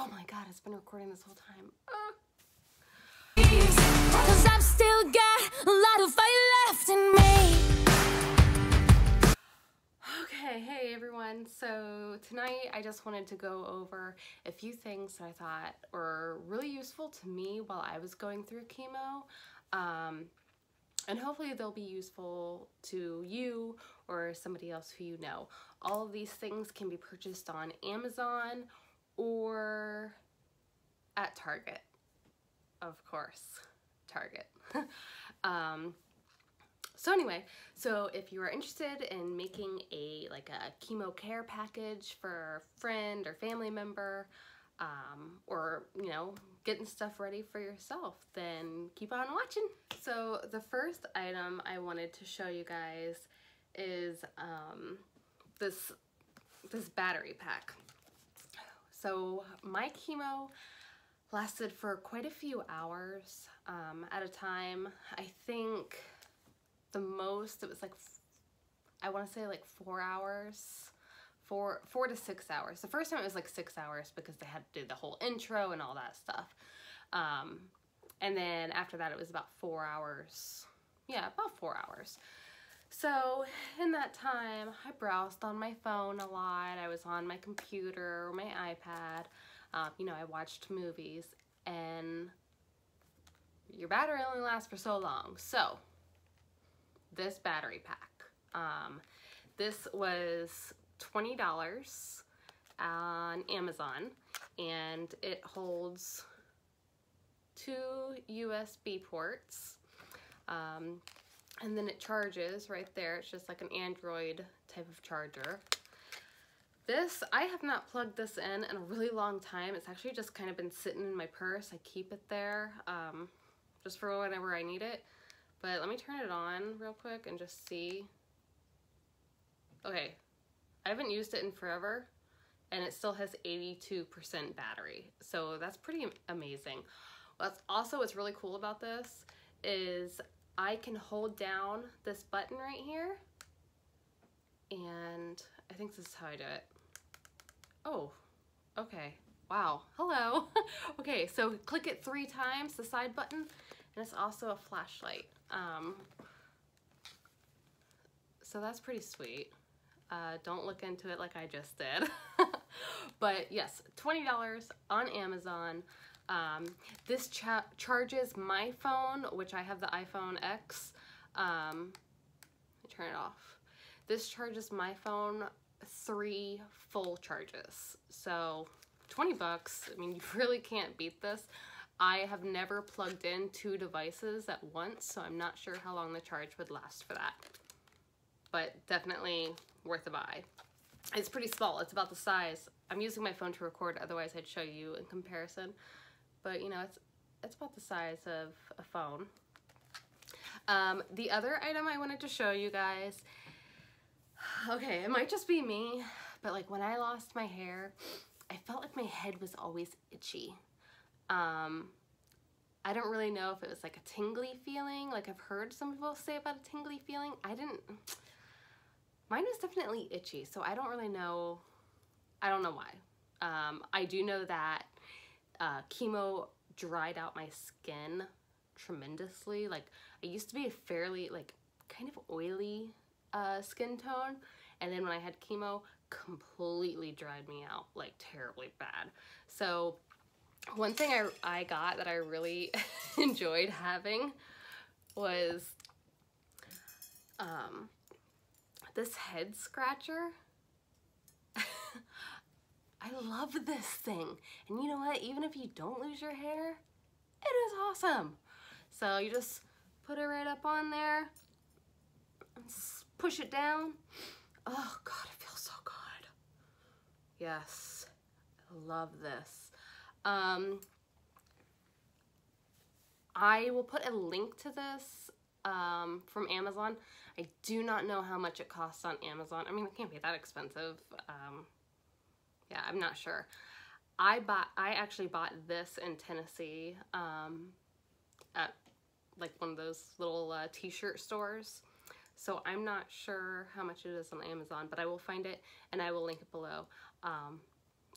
Oh my god, it's been recording this whole time. 'Cause I've still got a lot of fire left in me. Okay, hey everyone. So tonight I just wanted to go over a few things that I thought were really useful to me while I was going through chemo. And hopefully they'll be useful to you or somebody else who you know. All of these things can be purchased on Amazon or at Target. Of course, Target. So anyway, so if you are interested in making a chemo care package for a friend or family member, or getting stuff ready for yourself, then keep on watching. So the first item I wanted to show you guys is this battery pack. So my chemo lasted for quite a few hours at a time. I think the most, it was like, I want to say like 4 hours, 4 to 6 hours. The first time it was like 6 hours because they had to do the whole intro and all that stuff. And then after that it was about 4 hours. Yeah, about 4 hours. So in that time I browsed on my phone a lot. I was on my computer or my iPad. I watched movies, and your battery only lasts for so long. So this battery pack, this was $20 on Amazon, and it holds 2 USB ports, and then it charges right there. It's just like an Android type of charger. This, I have not plugged this in a really long time. It's actually just kind of been sitting in my purse. I keep it there just for whenever I need it. But let me turn it on real quick and just see. Okay, I haven't used it in forever, and it still has 82% battery. So that's pretty amazing. What's really cool about this is I can hold down this button right here, and I think this is how I do it. Oh, okay. Wow. Hello. Okay, so click it 3 times, the side button, and it's also a flashlight. So that's pretty sweet. Don't look into it like I just did. But yes, $20 on Amazon. This charges my phone, which I have the iPhone X. Let me turn it off. This charges my phone 3 full charges. So 20 bucks. I mean, you really can't beat this. I have never plugged in 2 devices at once, so I'm not sure how long the charge would last for that. But definitely worth a buy. It's pretty small. It's about the size. I'm using my phone to record, otherwise I'd show you in comparison. But it's about the size of a phone. The other item I wanted to show you guys, okay, it might just be me, but like when I lost my hair, I felt like my head was always itchy. I don't really know if it was like a tingly feeling. Like I've heard some people say about a tingly feeling. Mine was definitely itchy, so I don't really know. I don't know why. I do know that chemo dried out my skin tremendously. Like I used to be a fairly kind of oily skin tone, and then when I had chemo, completely dried me out like terribly bad. So one thing I got that I really enjoyed having was this head scratcher. I love this thing. And you know what? Even if you don't lose your hair, it is awesome. So you just put it right up on there, and push it down. Oh God, it feels so good. Yes, I love this. I will put a link to this from Amazon. I do not know how much it costs on Amazon. I mean, it can't be that expensive. Yeah, I'm not sure. I actually bought this in Tennessee at like one of those little t-shirt stores. So I'm not sure how much it is on Amazon, but I will find it and I will link it below.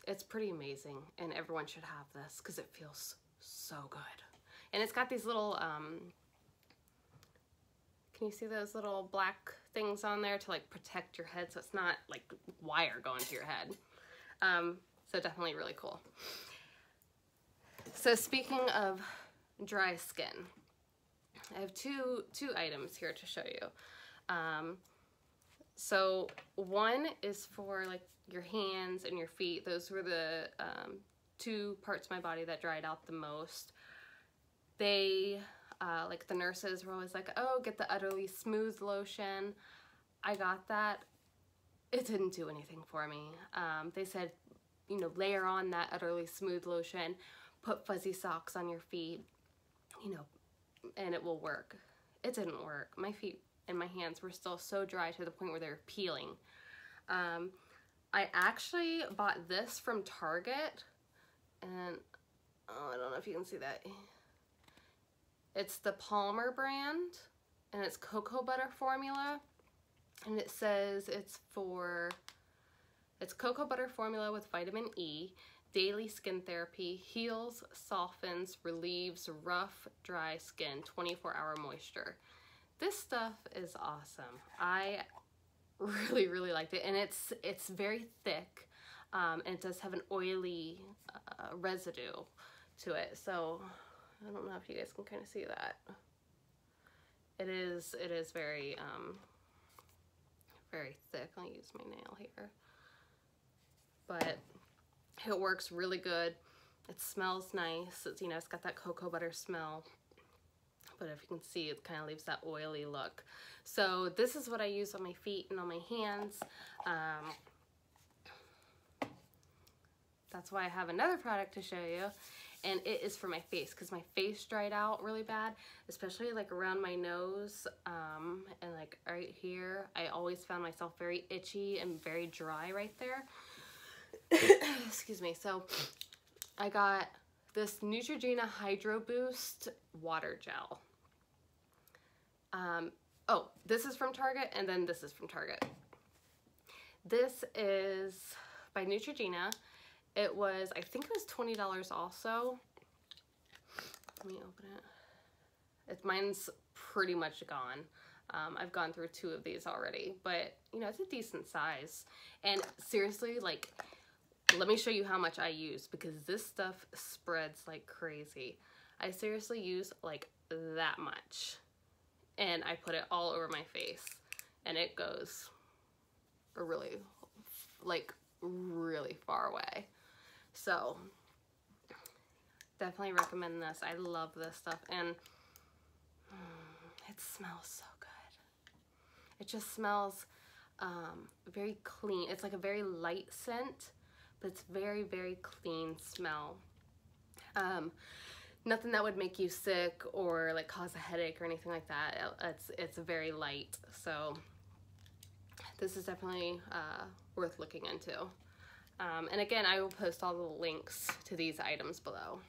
it's pretty amazing, and everyone should have this because it feels so good. And it's got these little, can you see those little black things on there to like protect your head so it's not like wire going to your head. So definitely really cool. So speaking of dry skin, I have two items here to show you. So one is for like your hands and your feet. Those were the two parts of my body that dried out the most. They, like the nurses were always like, oh, get the Utterly Smooth lotion. I got that. It didn't do anything for me. They said, you know, layer on that Utterly Smooth lotion, put fuzzy socks on your feet, you know, and it will work. It didn't work. My feet and my hands were still so dry to the point where they were peeling. I actually bought this from Target, and oh, I don't know if you can see that. It's the Palmer brand, and it's cocoa butter formula, and it says it's cocoa butter formula with vitamin E, daily skin therapy, heals, softens, relieves rough, dry skin, 24-hour moisture. This stuff is awesome. I really, really liked it, and it's very thick, and it does have an oily residue to it. So I don't know if you guys can kind of see that. It is very very thick. I'll use my nail here, but it works really good. It smells nice. It's, you know, it's got that cocoa butter smell, but if you can see, it kind of leaves that oily look. So this is what I use on my feet and on my hands. That's why I have another product to show you, and it is for my face because my face dried out really bad, especially like around my nose, and like right here. I always found myself very itchy and very dry right there. Excuse me. So I got this Neutrogena Hydro Boost water gel. Oh, this is from Target, and then this is from Target. This is by Neutrogena. It was, I think it was $20 also. Let me open it. Mine's pretty much gone. I've gone through 2 of these already, but you know, it's a decent size. And seriously, like, let me show you how much I use, because this stuff spreads like crazy. I seriously use like that much, and I put it all over my face, and it goes really, like, really far away. So definitely recommend this. I love this stuff, and it smells so good. It just smells very clean. It's like a very light scent, but it's very, very clean smell. Nothing that would make you sick or like cause a headache or anything like that. It's very light, so this is definitely worth looking into. And again, I will post all the links to these items below.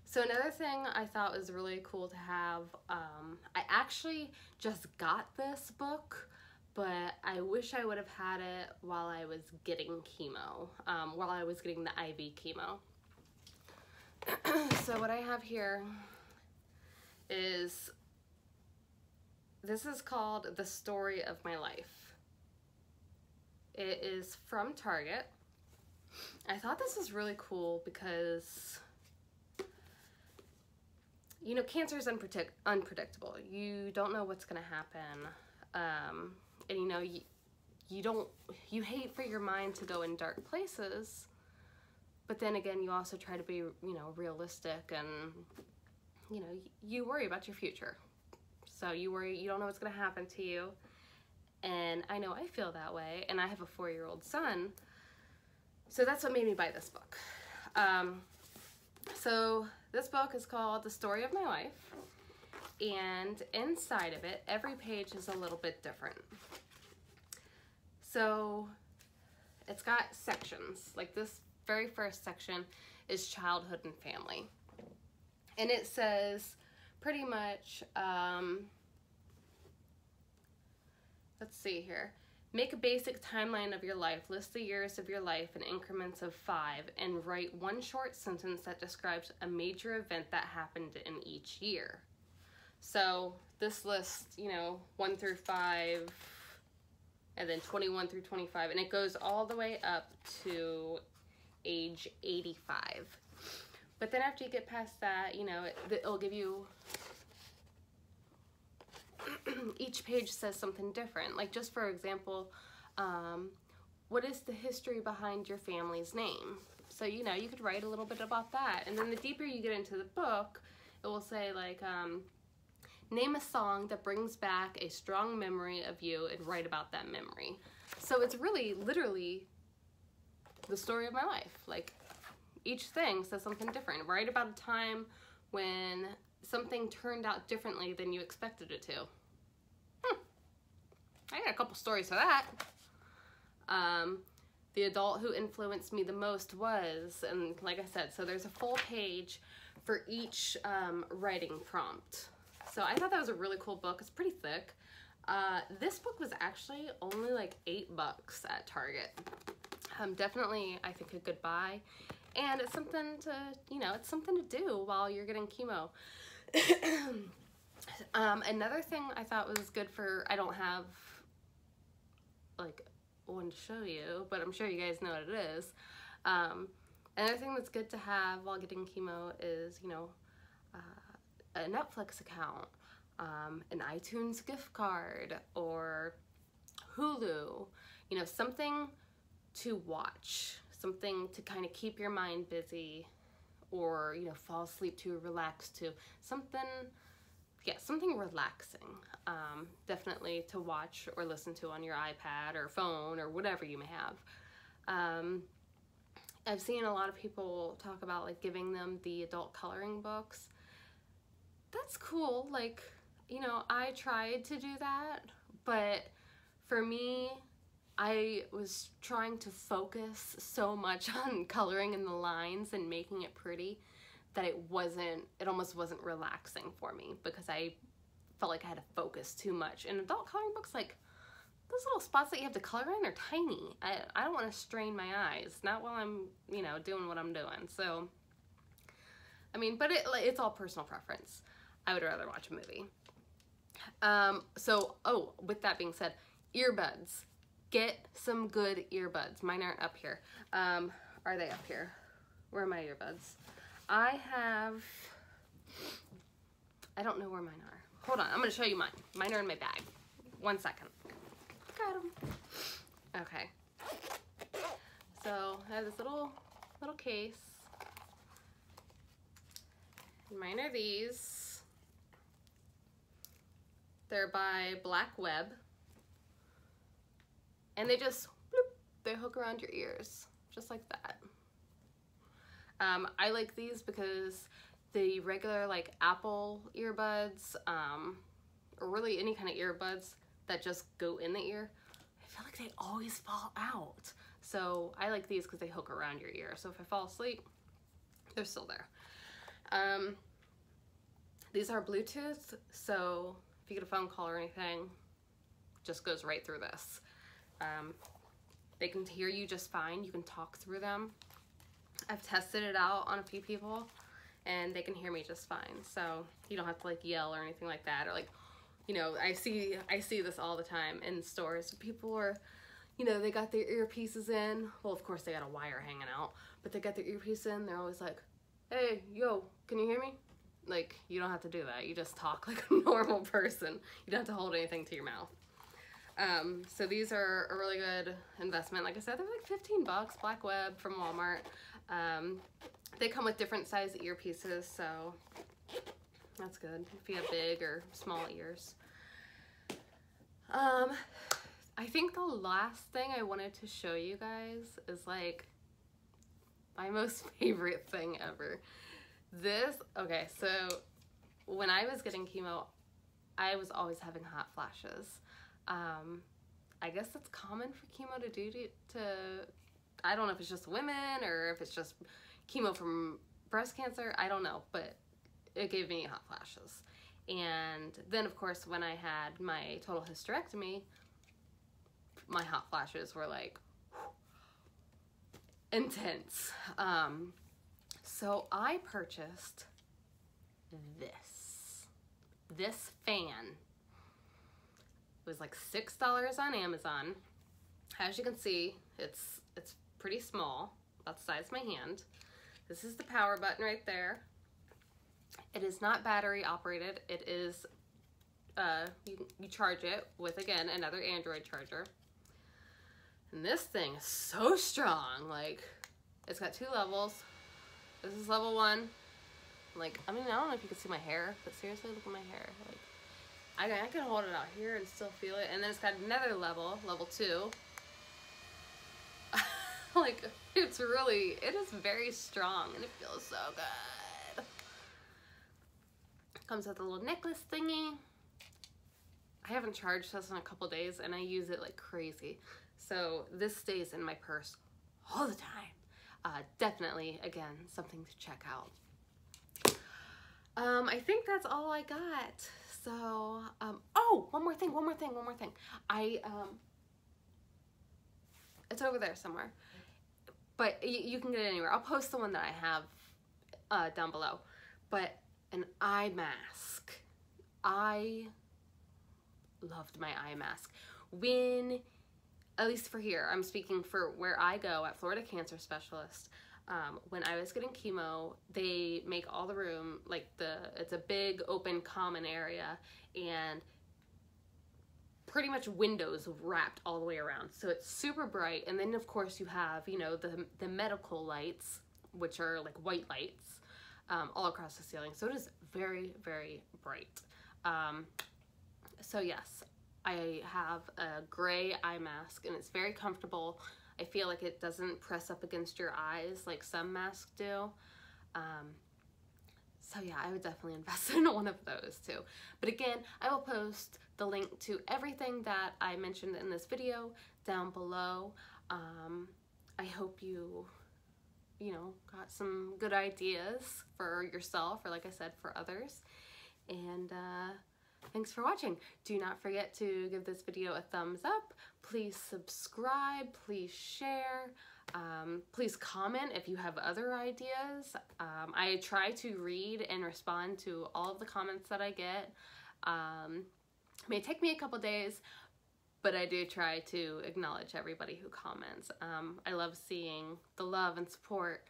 So another thing I thought was really cool to have, I actually just got this book, but I wish I would have had it while I was getting chemo, while I was getting the IV chemo. So what I have here is, this is called The Story of My Life. It is from Target. I thought this was really cool because, you know, cancer is unpredictable. You don't know what's gonna happen. And you know, you hate for your mind to go in dark places, but then again, you also try to be, you know, realistic, and, you know, you worry about your future. So you worry, you don't know what's gonna happen to you. And I know I feel that way, and I have a 4-year-old son, so that's what made me buy this book. So this book is called The Story of My Life, and inside of it, every page is a little bit different. So it's got sections. Like this very first section is childhood and family, and it says pretty much, let's see here. Make a basic timeline of your life. List the years of your life in increments of 5 and write one short sentence that describes a major event that happened in each year. So this list, you know, 1 through 5, and then 21 through 25, and it goes all the way up to age 85. But then after you get past that, you know, it'll give you, each page says something different. Like, just for example, what is the history behind your family's name? So, you know, you could write a little bit about that. And then the deeper you get into the book, it will say, like, name a song that brings back a strong memory of you and write about that memory. So it's really, literally the story of my life. Like, each thing says something different. Write about a time when something turned out differently than you expected it to. I got a couple stories for that. The adult who influenced me the most was, and like I said, so there's a full page for each writing prompt. So I thought that was a really cool book. It's pretty thick. This book was actually only like $8 at Target. Definitely, I think, a good buy. And it's something to, you know, it's something to do while you're getting chemo. Another thing I thought was good for, I don't have like one to show you, but I'm sure you guys know what it is. Another thing that's good to have while getting chemo is, you know, a Netflix account, an iTunes gift card, or Hulu, you know, something to watch, something to kind of keep your mind busy, or, you know, fall asleep to, relax to, something, yeah, something relaxing, definitely to watch or listen to on your iPad or phone or whatever you may have. I've seen a lot of people talk about, like, giving them the adult coloring books. That's cool. Like, you know, I tried to do that, but for me, I was trying to focus so much on coloring in the lines and making it pretty that it almost wasn't relaxing for me, because I felt like I had to focus too much. And adult coloring books, like, those little spots that you have to color in are tiny. I don't want to strain my eyes, not while I'm, you know, doing what I'm doing. So, I mean, but it's all personal preference. I would rather watch a movie. With that being said, earbuds. Get some good earbuds. Mine aren't up here. Are they up here? Where are my earbuds? I don't know where mine are. Hold on, I'm gonna show you mine. Mine are in my bag. 1 second. Got them. Okay. So I have this little case. Mine are these. They're by Black Web. And they just, bloop, they hook around your ears, just like that. I like these because the regular, like, Apple earbuds, or really any kind of earbuds that just go in the ear, I feel like they always fall out. So I like these because they hook around your ear. So if I fall asleep, they're still there. These are Bluetooth, so if you get a phone call or anything, it just goes right through this. They can hear you just fine. You can talk through them. I've tested it out on a few people, and they can hear me just fine. So you don't have to, like, yell or anything like that. Or, like, you know, I see this all the time in stores. People are, you know, they got their earpieces in. Well, of course they got a wire hanging out, but they got their earpiece in. They're always like, "Hey, yo, can you hear me?" Like, you don't have to do that. You just talk like a normal person. You don't have to hold anything to your mouth. So these are a really good investment. Like I said, they're like $15, Black Web from Walmart. They come with different size earpieces, so that's good if you have big or small ears. I think the last thing I wanted to show you guys is, like, my most favorite thing ever. Okay, so when I was getting chemo, I was always having hot flashes. I guess that's common for chemo to do to, I don't know if it's just women or if it's just chemo from breast cancer, I don't know, but it gave me hot flashes. And then, of course, when I had my total hysterectomy, my hot flashes were like intense. So I purchased this fan. It was like $6 on Amazon. As you can see, it's pretty small, about the size of my hand. This is the power button right there. It is not battery operated. It is, you charge it with, again, another Android charger. And this thing is so strong. Like, it's got 2 levels. This is level 1. Like, I mean, I don't know if you can see my hair, but seriously, look at my hair. Like, I can hold it out here and still feel it. And then it's got another level, level 2. Like, it is very strong and it feels so good. Comes with a little necklace thingy. I haven't charged this in a couple days and I use it like crazy. So this stays in my purse all the time. Definitely, again, something to check out. I think that's all I got. So, oh, one more thing. It's over there somewhere. But you can get it anywhere. I'll post the one that I have down below. But an eye mask. I loved my eye mask. When, at least for here, I'm speaking for where I go at Florida Cancer Specialist. When I was getting chemo, they make all the room, like it's a big open common area, and pretty much windows wrapped all the way around. So it's super bright. And then of course you have, you know, the medical lights, which are like white lights, all across the ceiling. So it is very, very bright. So yes, I have a gray eye mask and it's very comfortable. I feel like it doesn't press up against your eyes like some masks do. So yeah, I would definitely invest in one of those too. But again, I will post the link to everything that I mentioned in this video down below. I hope you know, got some good ideas for yourself or, like I said, for others. And thanks for watching. Do not forget to give this video a thumbs up. Please subscribe, please share. Please comment if you have other ideas. I try to read and respond to all of the comments that I get. It may take me a couple days, but I do try to acknowledge everybody who comments. I love seeing the love and support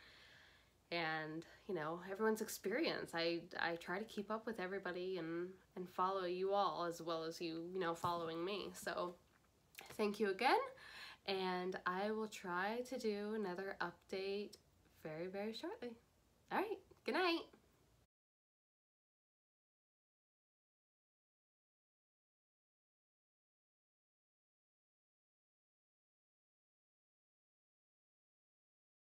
and, you know, everyone's experience. I try to keep up with everybody and follow you all as well as you know, following me. So thank you again. And I will try to do another update very, very shortly. All right, good night.